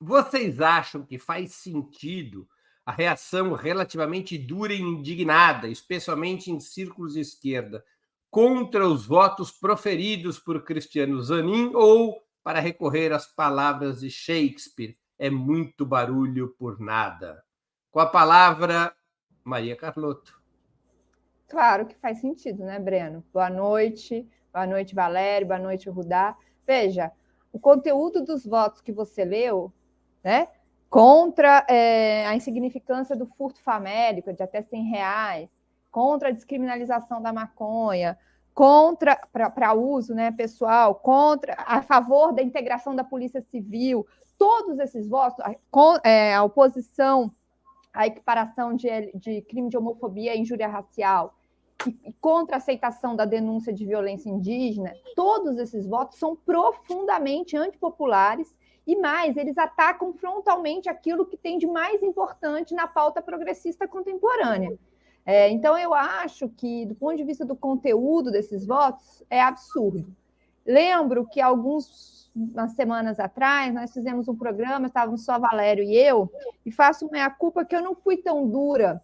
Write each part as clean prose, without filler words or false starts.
Vocês acham que faz sentido a reação relativamente dura e indignada, especialmente em círculos de esquerda, contra os votos proferidos por Cristiano Zanin ou para recorrer às palavras de Shakespeare? É muito barulho por nada. Com a palavra, Maria Carlotto. Claro que faz sentido, né, Breno? Boa noite, Valério, boa noite, Rudá. Veja, o conteúdo dos votos que você leu, né, contra a insignificância do furto famélico de até R$ 100, contra a descriminalização da maconha, contra para uso, né, pessoal, contra a favor da integração da Polícia Civil, todos esses votos, a oposição à equiparação de crime de homofobia e injúria racial, e contra a aceitação da denúncia de violência indígena, todos esses votos são profundamente antipopulares e mais, eles atacam frontalmente aquilo que tem de mais importante na pauta progressista contemporânea. Então, eu acho que, do ponto de vista do conteúdo desses votos, é absurdo. Lembro que umas semanas atrás, nós fizemos um programa, estávamos só Valério e eu, e faço meia-culpa que eu não fui tão dura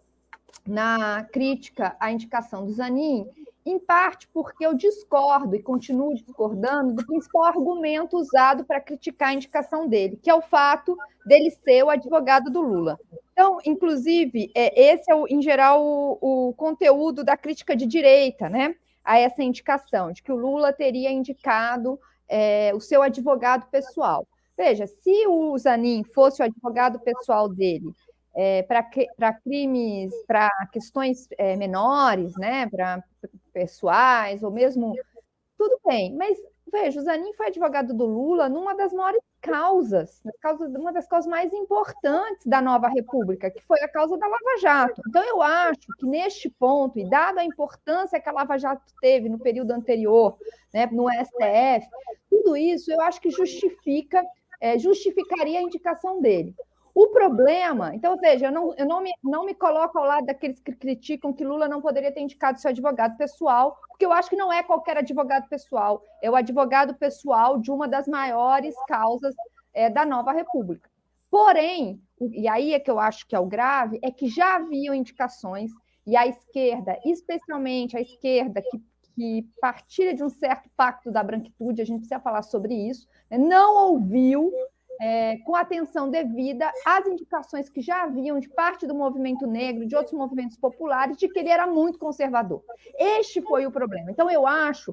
na crítica à indicação do Zanin, em parte porque eu discordo e continuo discordando do principal argumento usado para criticar a indicação dele, que é o fato dele ser o advogado do Lula. Então, inclusive, esse é, em geral, o conteúdo da crítica de direita, né, a essa indicação, de que o Lula teria indicado o seu advogado pessoal. Veja, se o Zanin fosse o advogado pessoal dele, para crimes, para questões menores, né, para pessoais, ou mesmo. Tudo bem, mas veja, o Zanin foi advogado do Lula numa das maiores causas, uma das causas mais importantes da nova República, que foi a causa da Lava Jato. Então, eu acho que neste ponto, e dada a importância que a Lava Jato teve no período anterior, né, no STF, tudo isso eu acho que justificaria a indicação dele. O problema, então, veja, eu não me coloco ao lado daqueles que criticam que Lula não poderia ter indicado seu advogado pessoal, porque eu acho que não é qualquer advogado pessoal, é o advogado pessoal de uma das maiores causas da nova República. Porém, e aí é que eu acho que é o grave, é que já haviam indicações, e a esquerda, especialmente a esquerda que partilha de um certo pacto da branquitude, a gente precisa falar sobre isso, não ouviu com atenção devida às indicações que já haviam de parte do movimento negro, de outros movimentos populares, de que ele era muito conservador. Este foi o problema. Então, eu acho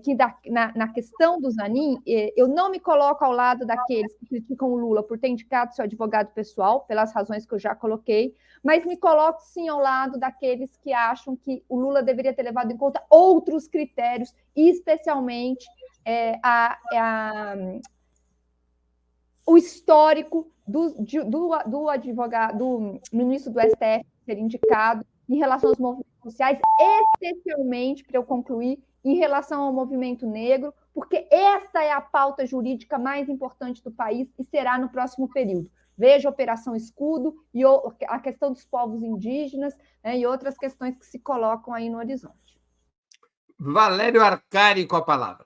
que na questão do Zanin, eu não me coloco ao lado daqueles que criticam o Lula por ter indicado seu advogado pessoal, pelas razões que eu já coloquei, mas me coloco sim ao lado daqueles que acham que o Lula deveria ter levado em conta outros critérios, especialmente o histórico do advogado, do ministro do STF ser indicado em relação aos movimentos sociais, especialmente, para eu concluir, em relação ao movimento negro, porque essa é a pauta jurídica mais importante do país e será no próximo período. Veja a Operação Escudo e a questão dos povos indígenas, né, e outras questões que se colocam aí no horizonte. Valério Arcari com a palavra.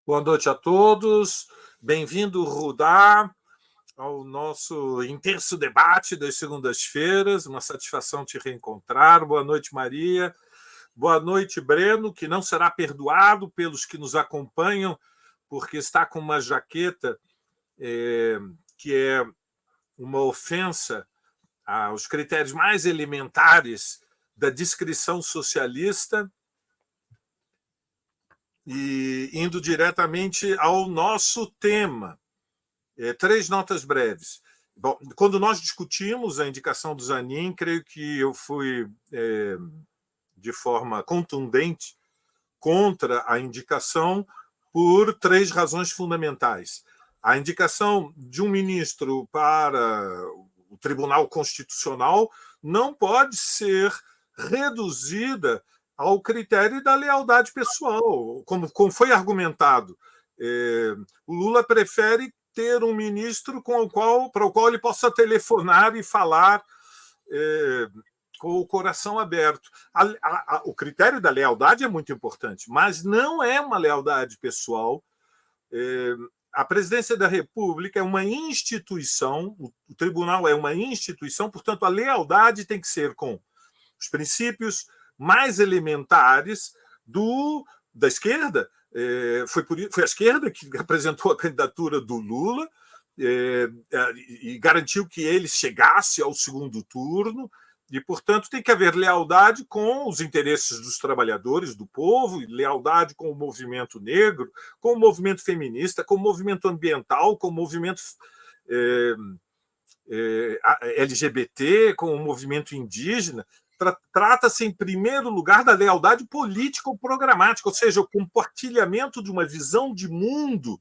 Boa noite a todos. Bem-vindo, Rudá, ao nosso intenso debate das segundas-feiras. Uma satisfação te reencontrar. Boa noite, Maria. Boa noite, Breno, que não será perdoado pelos que nos acompanham, porque está com uma jaqueta que é uma ofensa aos critérios mais elementares da descrição socialista, e indo diretamente ao nosso tema. 3 notas breves. Bom, quando nós discutimos a indicação do Zanin, creio que eu fui, de forma contundente, contra a indicação por 3 razões fundamentais. A indicação de um ministro para o Tribunal Constitucional não pode ser reduzida ao critério da lealdade pessoal, como foi argumentado. O Lula prefere ter um ministro para o qual ele possa telefonar e falar com o coração aberto. O critério da lealdade é muito importante, mas não é uma lealdade pessoal. a Presidência da República é uma instituição, o tribunal é uma instituição, portanto, a lealdade tem que ser com os princípios mais elementares da esquerda. Foi a esquerda que apresentou a candidatura do Lula e garantiu que ele chegasse ao segundo turno. E, portanto, tem que haver lealdade com os interesses dos trabalhadores, do povo, lealdade com o movimento negro, com o movimento feminista, com o movimento ambiental, com o movimento LGBT, com o movimento indígena. Trata-se, em primeiro lugar, da lealdade política ou programática, ou seja, o compartilhamento de uma visão de mundo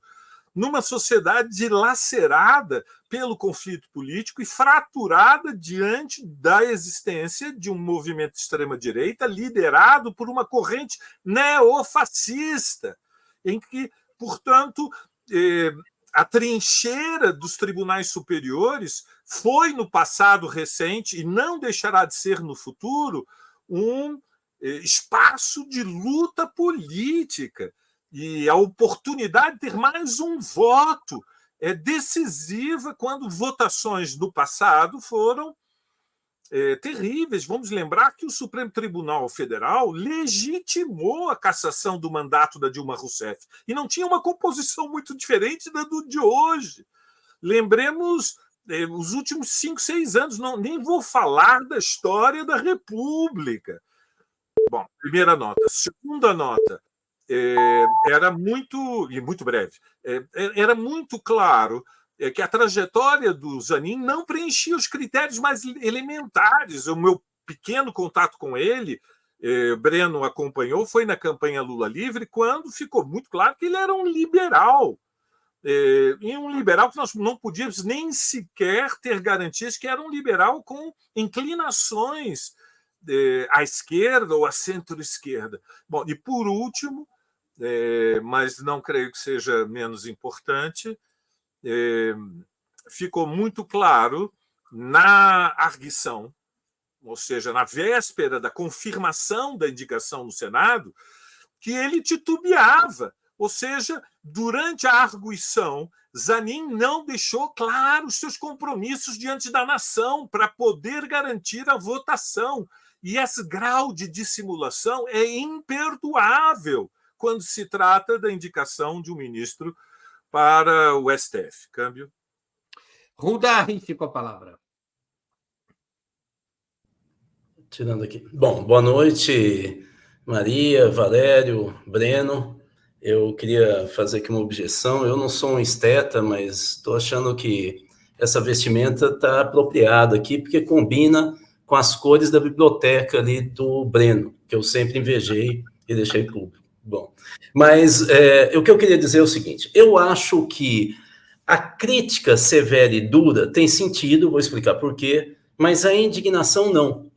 numa sociedade dilacerada pelo conflito político e fraturada diante da existência de um movimento de extrema-direita liderado por uma corrente neofascista, em que, portanto, a trincheira dos tribunais superiores foi, no passado recente, e não deixará de ser no futuro, um espaço de luta política. E a oportunidade de ter mais um voto é decisiva quando votações do passado foram terríveis. Vamos lembrar que o Supremo Tribunal Federal legitimou a cassação do mandato da Dilma Rousseff e não tinha uma composição muito diferente da do de hoje. Lembremos os últimos 5, 6 anos, nem vou falar da história da República. Bom, primeira nota. Segunda nota. Era muito breve, era muito claro que a trajetória do Zanin não preenchia os critérios mais elementares. O meu pequeno contato com ele, Breno acompanhou, foi na campanha Lula Livre, quando ficou muito claro que ele era um liberal, e um liberal que nós não podíamos nem sequer ter garantias que era um liberal com inclinações à esquerda ou à centro-esquerda. Bom, e por último, mas não creio que seja menos importante, ficou muito claro na arguição, ou seja, na véspera da confirmação da indicação no Senado, que ele titubeava. Ou seja, durante a arguição, Zanin não deixou claros seus compromissos diante da nação para poder garantir a votação. E esse grau de dissimulação é imperdoável quando se trata da indicação de um ministro para o STF. Câmbio. Rudari, ficou a palavra. Tirando aqui. Bom, boa noite, Maria, Valério, Breno. Eu queria fazer aqui uma objeção. Eu não sou um esteta, mas estou achando que essa vestimenta está apropriada aqui, porque combina com as cores da biblioteca ali do Breno, que eu sempre invejei e deixei público. Bom, mas o que eu queria dizer é o seguinte: eu acho que a crítica severa e dura tem sentido, vou explicar por quê, mas a indignação não.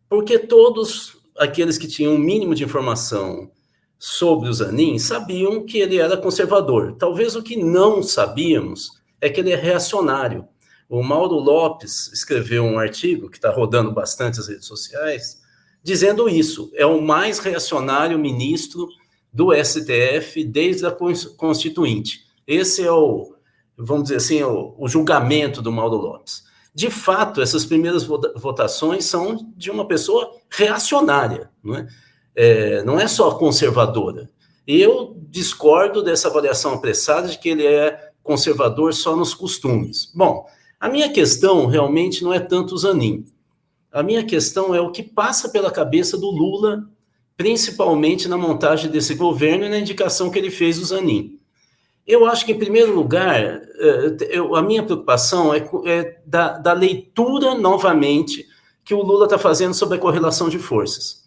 Porque todos aqueles que tinham um mínimo de informação sobre o Zanin sabiam que ele era conservador. Talvez o que não sabíamos é que ele é reacionário. O Mauro Lopes escreveu um artigo, que está rodando bastante nas redes sociais, dizendo isso. É o mais reacionário ministro do STF desde a Constituinte. Esse é vamos dizer assim, o julgamento do Mauro Lopes. De fato, essas primeiras votações são de uma pessoa reacionária, não é? Não é só conservadora. Eu discordo dessa avaliação apressada de que ele é conservador só nos costumes. Bom, a minha questão realmente não é tanto o Zanin. A minha questão é o que passa pela cabeça do Lula, principalmente na montagem desse governo e na indicação que ele fez do Zanin. Eu acho que, em primeiro lugar, a minha preocupação é da leitura, novamente, que o Lula está fazendo sobre a correlação de forças.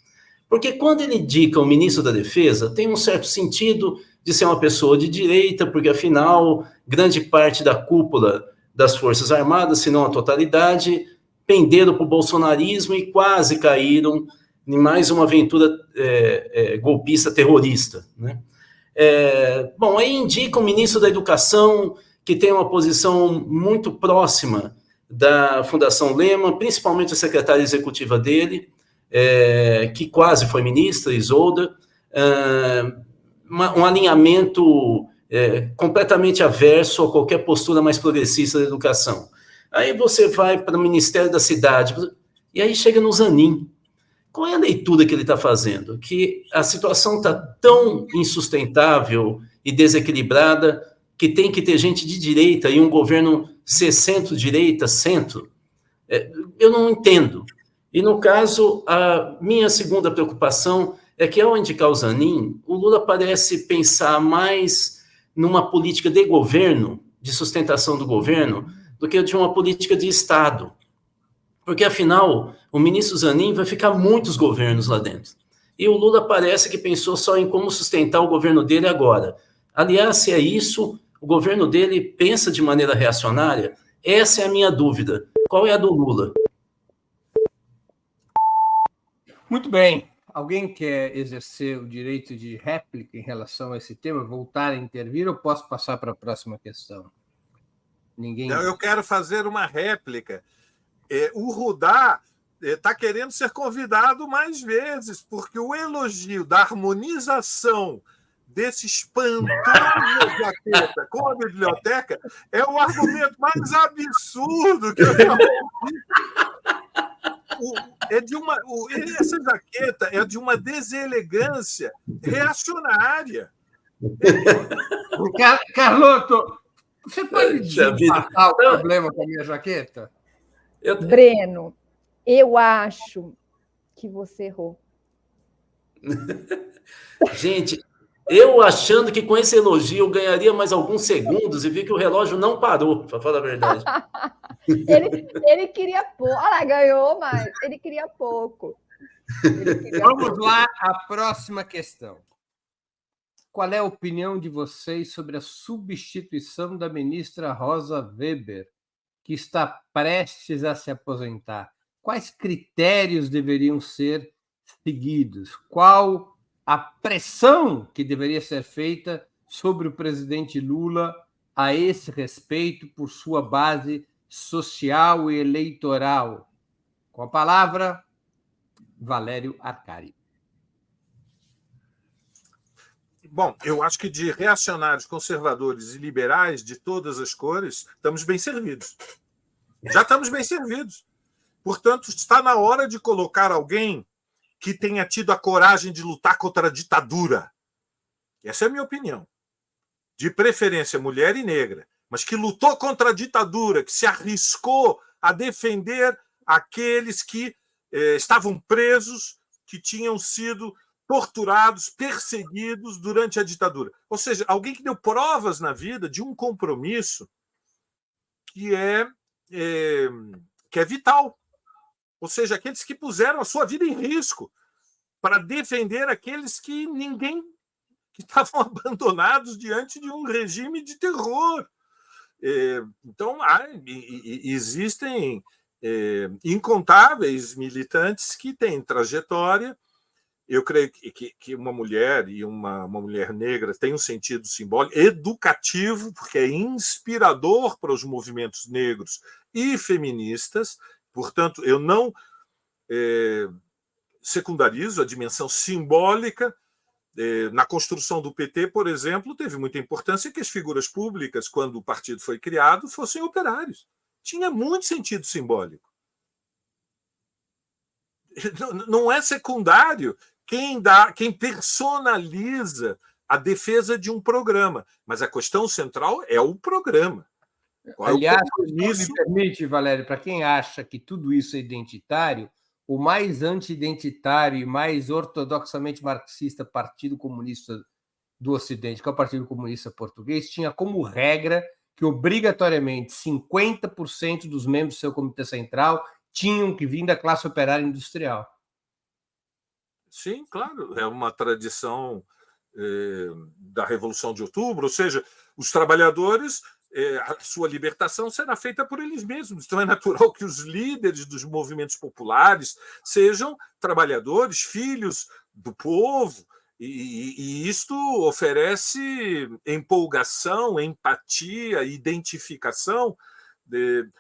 Porque quando ele indica o ministro da Defesa, tem um certo sentido de ser uma pessoa de direita, porque, afinal, grande parte da cúpula das Forças Armadas, se não a totalidade, penderam para o bolsonarismo e quase caíram em mais uma aventura golpista terrorista, né? Bom, aí indica o ministro da Educação, que tem uma posição muito próxima da Fundação Lehman, principalmente a secretária executiva dele, que quase foi ministra, Isolda, um alinhamento completamente averso a qualquer postura mais progressista da educação. Aí você vai para o Ministério da Cidade, e aí chega no Zanin. Qual é a leitura que ele está fazendo? Que a situação está tão insustentável e desequilibrada que tem que ter gente de direita e um governo ser centro-direita, centro. Eu não entendo. E, no caso, a minha segunda preocupação é que, ao indicar o Zanin, o Lula parece pensar mais numa política de governo, de sustentação do governo, do que de uma política de Estado. Porque, afinal, o ministro Zanin vai ficar muitos governos lá dentro. E o Lula parece que pensou só em como sustentar o governo dele agora. Aliás, se é isso, o governo dele pensa de maneira reacionária? Essa é a minha dúvida. Qual é a do Lula? Muito bem. Alguém quer exercer o direito de réplica em relação a esse tema, voltar a intervir, ou posso passar para a próxima questão? Ninguém. Não, eu quero fazer uma réplica. O Rudá está querendo ser convidado mais vezes, porque o elogio da harmonização desse espantoso jaqueta com a biblioteca é o argumento mais absurdo que eu já ouvi. Essa jaqueta é de uma deselegância reacionária. Carloto, você pode desempatar o problema com a minha jaqueta? Breno, eu acho que você errou. Gente, eu achando que com esse elogio eu ganharia mais alguns segundos e vi que o relógio não parou, para falar a verdade. Ele queria pouco. Olha lá, ganhou, mas ele queria pouco. Vamos lá, a próxima questão. Qual é a opinião de vocês sobre a substituição da ministra Rosa Weber, que está prestes a se aposentar? Quais critérios deveriam ser seguidos? Qual a pressão que deveria ser feita sobre o presidente Lula a esse respeito por sua base social e eleitoral? Com a palavra, Valério Arcari. Bom, eu acho que de reacionários, conservadores e liberais de todas as cores, estamos bem servidos. Já estamos bem servidos. Portanto, está na hora de colocar alguém que tenha tido a coragem de lutar contra a ditadura. Essa é a minha opinião. De preferência, mulher e negra, mas que lutou contra a ditadura, que se arriscou a defender aqueles que estavam presos, que tinham sido torturados, perseguidos durante a ditadura. Ou seja, alguém que deu provas na vida de um compromisso que é vital. Ou seja, aqueles que puseram a sua vida em risco para defender aqueles que estavam abandonados diante de um regime de terror. Então, existem incontáveis militantes que têm trajetória. Eu creio que uma mulher e uma mulher negra tem um sentido simbólico, educativo, porque é inspirador para os movimentos negros e feministas. Portanto, eu não secundarizo a dimensão simbólica. Na construção do PT, por exemplo, teve muita importância que as figuras públicas, quando o partido foi criado, fossem operários. Tinha muito sentido simbólico. Não é secundário quem personaliza a defesa de um programa, mas a questão central é o programa. Aliás, isso me permite, Valério, para quem acha que tudo isso é identitário, o mais anti-identitário e mais ortodoxamente marxista Partido Comunista do Ocidente, que é o Partido Comunista Português, tinha como regra que obrigatoriamente 50% dos membros do seu comitê central tinham que vir da classe operária industrial. Sim, claro, é uma tradição da Revolução de Outubro, ou seja, os trabalhadores, a sua libertação será feita por eles mesmos. Então é natural que os líderes dos movimentos populares sejam trabalhadores, filhos do povo, e isto oferece empolgação, empatia, identificação.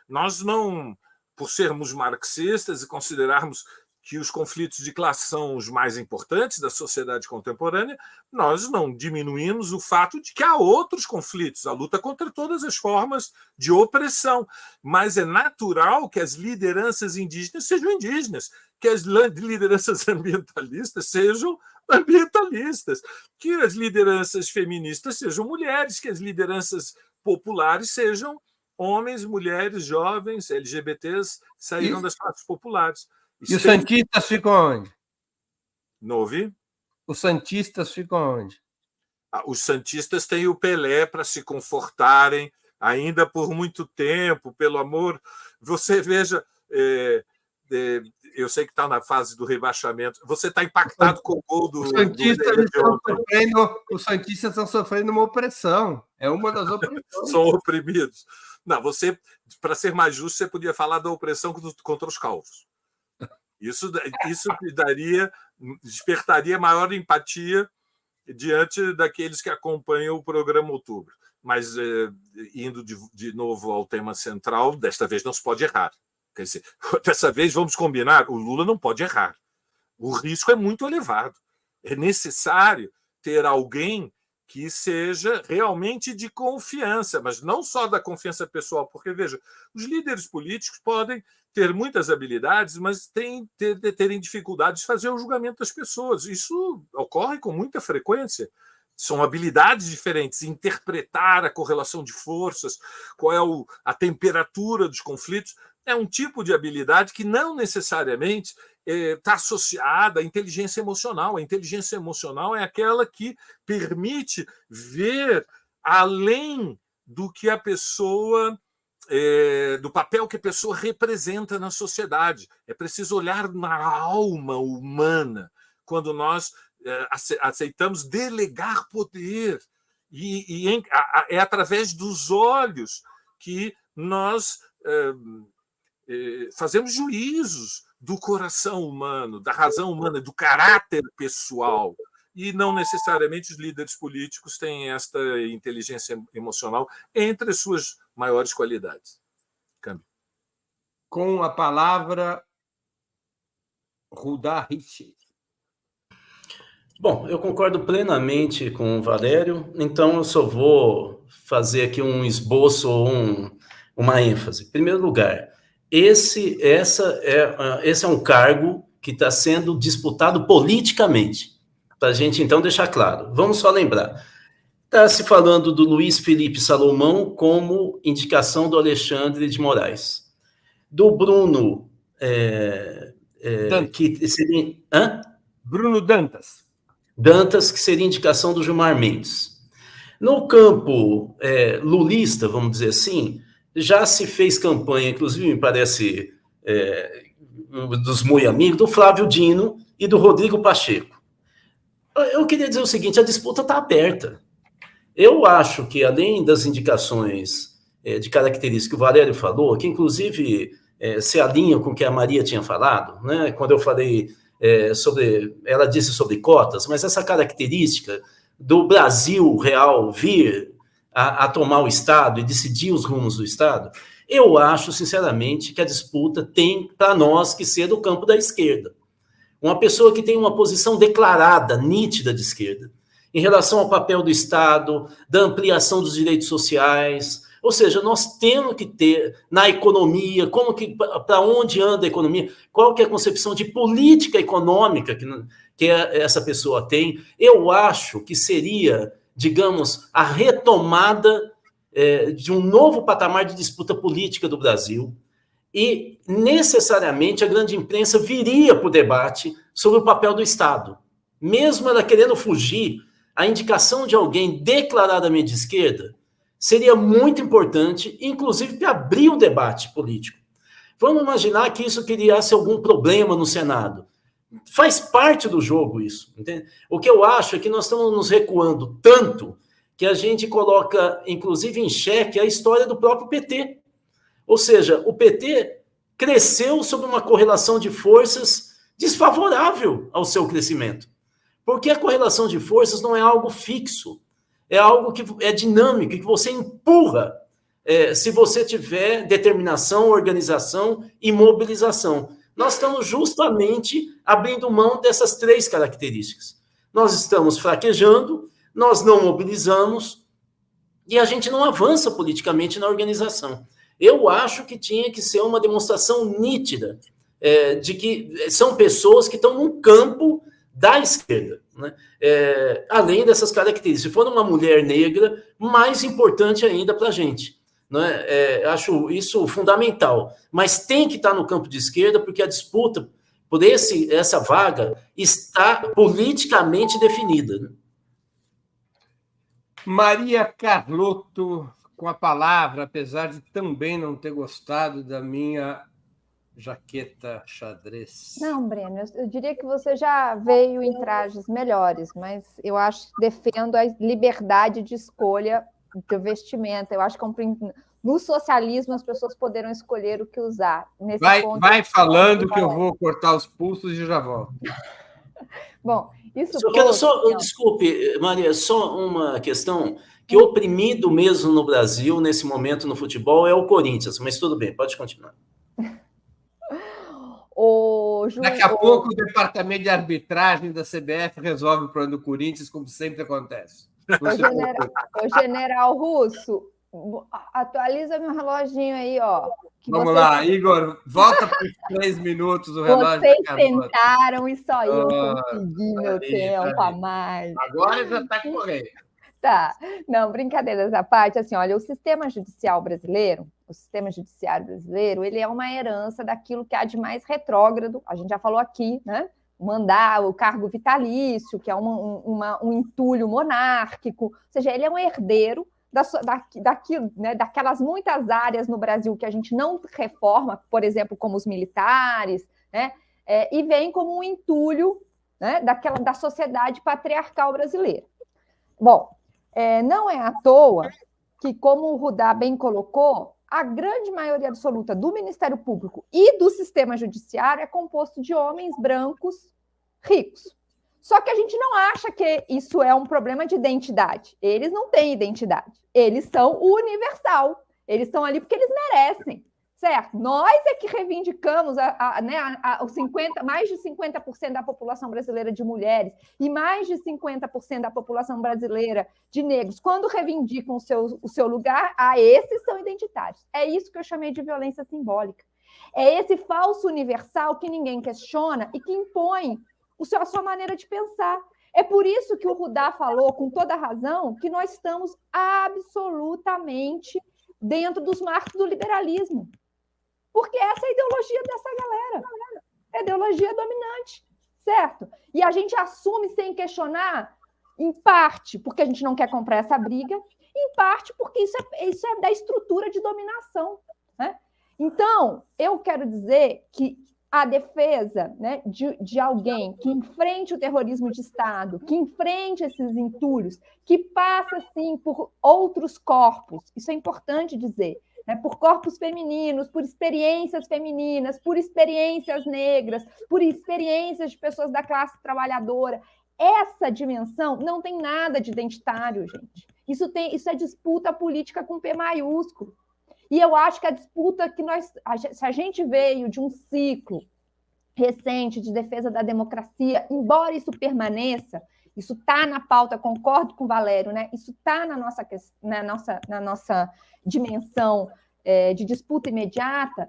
Nós não, por sermos marxistas e considerarmos que os conflitos de classe são os mais importantes da sociedade contemporânea, nós não diminuímos o fato de que há outros conflitos, a luta contra todas as formas de opressão. Mas é natural que as lideranças indígenas sejam indígenas, que as lideranças ambientalistas sejam ambientalistas, que as lideranças feministas sejam mulheres, que as lideranças populares sejam homens, mulheres, jovens, LGBTs, saíram das classes populares. E os santistas ficam onde? Não ouvi? Os santistas ficam onde? Os santistas têm o Pelé para se confortarem ainda por muito tempo, pelo amor. Você veja, eu sei que está na fase do rebaixamento. Você está impactado com o gol do. Os santistas estão sofrendo uma opressão. É uma das opressões. São oprimidos. Não, você, para ser mais justo, você podia falar da opressão contra os calvos. Isso despertaria maior empatia diante daqueles que acompanham o programa Outubro. Mas, indo de novo ao tema central, desta vez não se pode errar. Quer dizer, dessa vez, vamos combinar, o Lula não pode errar. O risco é muito elevado. É necessário ter alguém que seja realmente de confiança, mas não só da confiança pessoal, porque, veja, os líderes políticos podem ter muitas habilidades, mas terem dificuldades de fazer o julgamento das pessoas. Isso ocorre com muita frequência. São habilidades diferentes, interpretar a correlação de forças, qual é a temperatura dos conflitos, é um tipo de habilidade que não necessariamente está associada à inteligência emocional. A inteligência emocional é aquela que permite ver além do que a pessoa, do papel que a pessoa representa na sociedade. É preciso olhar na alma humana quando nós aceitamos delegar poder. É através dos olhos que nós fazemos juízos do coração humano, da razão humana, do caráter pessoal. E não necessariamente os líderes políticos têm esta inteligência emocional entre as suas maiores qualidades. Câmbio. Com a palavra, Rudá Richet. Bom, eu concordo plenamente com o Valério, então eu só vou fazer aqui um esboço ou uma ênfase. Em primeiro lugar, esse é um cargo que está sendo disputado politicamente, para a gente então deixar claro. Vamos só lembrar, está se falando do Luiz Felipe Salomão como indicação do Alexandre de Moraes, do Bruno, que seria... Bruno Dantas, que seria indicação do Gilmar Mendes. No campo lulista, vamos dizer assim, já se fez campanha, inclusive me parece dos muito amigos, do Flávio Dino e do Rodrigo Pacheco. Eu queria dizer o seguinte, a disputa está aberta. Eu acho que, além das indicações de características que o Valério falou, que inclusive se alinham com o que a Maria tinha falado, né? Quando eu falei ela disse sobre cotas, mas essa característica do Brasil real vir a tomar o Estado e decidir os rumos do Estado, eu acho, sinceramente, que a disputa tem, para nós, que ser do campo da esquerda. Uma pessoa que tem uma posição declarada, nítida de esquerda, em relação ao papel do Estado, da ampliação dos direitos sociais. Ou seja, nós temos que ter na economia, para onde anda a economia, qual que é a concepção de política econômica que essa pessoa tem. Eu acho que seria, digamos, a retomada de um novo patamar de disputa política do Brasil, e necessariamente a grande imprensa viria para o debate sobre o papel do Estado. Mesmo ela querendo fugir, a indicação de alguém declaradamente de esquerda seria muito importante, inclusive para abrir o debate político. Vamos imaginar que isso criasse algum problema no Senado. Faz parte do jogo isso, entende? O que eu acho é que nós estamos nos recuando tanto que a gente coloca, inclusive, em xeque a história do próprio PT. Ou seja, o PT cresceu sob uma correlação de forças desfavorável ao seu crescimento. Porque a correlação de forças não é algo fixo, é algo que é dinâmico, que você empurra se você tiver determinação, organização e mobilização. Nós estamos justamente abrindo mão dessas 3 características. Nós estamos fraquejando, nós não mobilizamos e a gente não avança politicamente na organização. Eu acho que tinha que ser uma demonstração nítida de que são pessoas que estão no campo da esquerda, né? Além dessas características. Se for uma mulher negra, mais importante ainda para a gente. Né? Acho isso fundamental. Mas tem que estar no campo de esquerda, porque a disputa por essa vaga está politicamente definida. Né? Maria Carlotto, com a palavra, apesar de também não ter gostado da minha jaqueta xadrez. Não, Breno, eu diria que você já veio em trajes melhores, mas eu acho que defendo a liberdade de escolha do vestimento. Eu acho que no socialismo as pessoas poderão escolher o que usar. Vai falando que eu vou cortar os pulsos e já volto. Bom, isso... Desculpe, Maria, só uma questão, que oprimido mesmo no Brasil, nesse momento no futebol, é o Corinthians, mas tudo bem, pode continuar. Daqui a pouco o departamento de arbitragem da CBF resolve o problema do Corinthians, como sempre acontece. O general Russo, atualiza meu reloginho aí, ó. Vamos lá, Igor, volta para os 3 minutos o relógio. Vocês tentaram e só eu consegui meu tempo a mais. Agora já está correndo. Tá, não, brincadeiras à parte, assim, olha, o sistema judiciário brasileiro, ele é uma herança daquilo que há de mais retrógrado, a gente já falou aqui, né? Mandar o cargo vitalício, que é um entulho monárquico, ou seja, ele é um herdeiro daquilo, né, daquelas muitas áreas no Brasil que a gente não reforma, por exemplo, como os militares, né, e vem como um entulho, né, da sociedade patriarcal brasileira. Bom, não é à toa que, como o Rudá bem colocou, a grande maioria absoluta do Ministério Público e do sistema judiciário é composto de homens brancos ricos. Só que a gente não acha que isso é um problema de identidade. Eles não têm identidade. Eles são o universal. Eles estão ali porque eles merecem, certo? Nós é que reivindicamos mais de 50% da população brasileira de mulheres e mais de 50% da população brasileira de negros. Quando reivindicam o seu lugar, esses são identitários. É isso que eu chamei de violência simbólica. É esse falso universal que ninguém questiona e que impõe a sua maneira de pensar. É por isso que o Rudá falou, com toda razão, que nós estamos absolutamente dentro dos marcos do liberalismo. Porque essa é a ideologia dessa galera. É a ideologia dominante, certo? E a gente assume sem questionar, em parte porque a gente não quer comprar essa briga, em parte porque isso é da estrutura de dominação, né? Então, eu quero dizer que a defesa, né, de alguém que enfrente o terrorismo de Estado, que enfrente esses entulhos, que passa, sim, por outros corpos, isso é importante dizer, né, por corpos femininos, por experiências femininas, por experiências negras, por experiências de pessoas da classe trabalhadora. Essa dimensão não tem nada de identitário, gente. Isso é disputa política com P maiúsculo. E eu acho que a disputa que se a gente veio de um ciclo recente de defesa da democracia, embora isso permaneça, isso está na pauta, concordo com o Valério, né? Isso está na nossa dimensão de disputa imediata,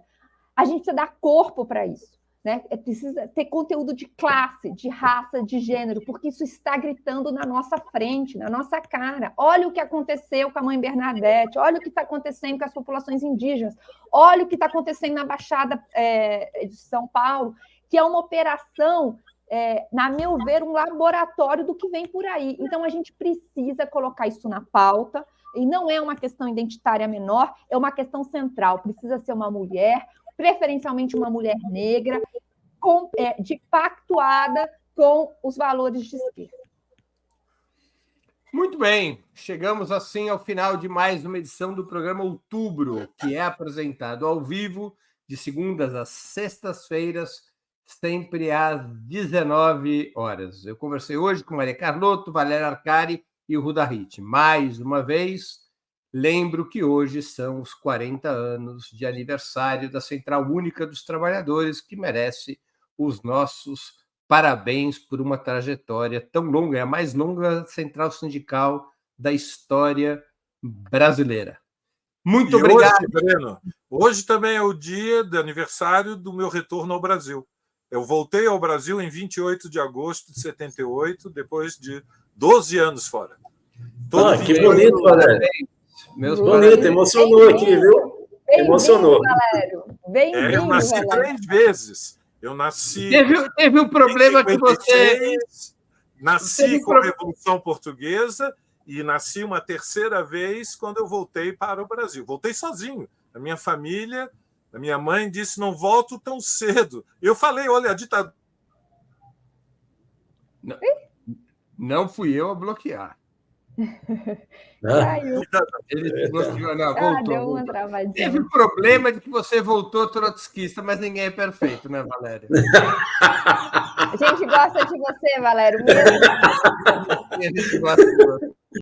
a gente precisa dar corpo para isso, né? Precisa ter conteúdo de classe, de raça, de gênero, porque isso está gritando na nossa frente, na nossa cara. Olha o que aconteceu com a mãe Bernadette, olha o que está acontecendo com as populações indígenas, olha o que está acontecendo na Baixada de São Paulo, que é uma operação, na meu ver, um laboratório do que vem por aí. Então, a gente precisa colocar isso na pauta, e não é uma questão identitária menor, é uma questão central. Precisa ser uma mulher, preferencialmente uma mulher negra, pactuada com os valores de esquerda. Muito bem, chegamos assim ao final de mais uma edição do programa Outubro, que é apresentado ao vivo de segundas às sextas-feiras, sempre às 19 horas. Eu conversei hoje com Maria Carlotto, Valério Arcari e o Rudá Hit. Mais uma vez, lembro que hoje são os 40 anos de aniversário da Central Única dos Trabalhadores, que merece os nossos parabéns por uma trajetória tão longa, é a mais longa central sindical da história brasileira. Muito obrigado. Hoje, Breno, hoje também é o dia de aniversário do meu retorno ao Brasil. Eu voltei ao Brasil em 28 de agosto de 78, depois de 12 anos fora. Que bonito, Valério. Bonito, emocionou aqui, viu? Emocionou. Valério. Bem-vindo, eu nasci Valério. 3 vezes. Eu nasci... Teve um problema que você... Nasci com a Revolução Portuguesa e nasci uma terceira vez quando eu voltei para o Brasil. Voltei sozinho. A minha família, a minha mãe disse, não volto tão cedo. Eu falei, olha, a ditadura... Não fui eu a bloquear. Caiu. Ele voltou. Deu uma travadinha. Teve o problema de que você voltou trotskista, mas ninguém é perfeito, né, Valério? A gente gosta de você, Valério, mesmo. A gente gosta de você.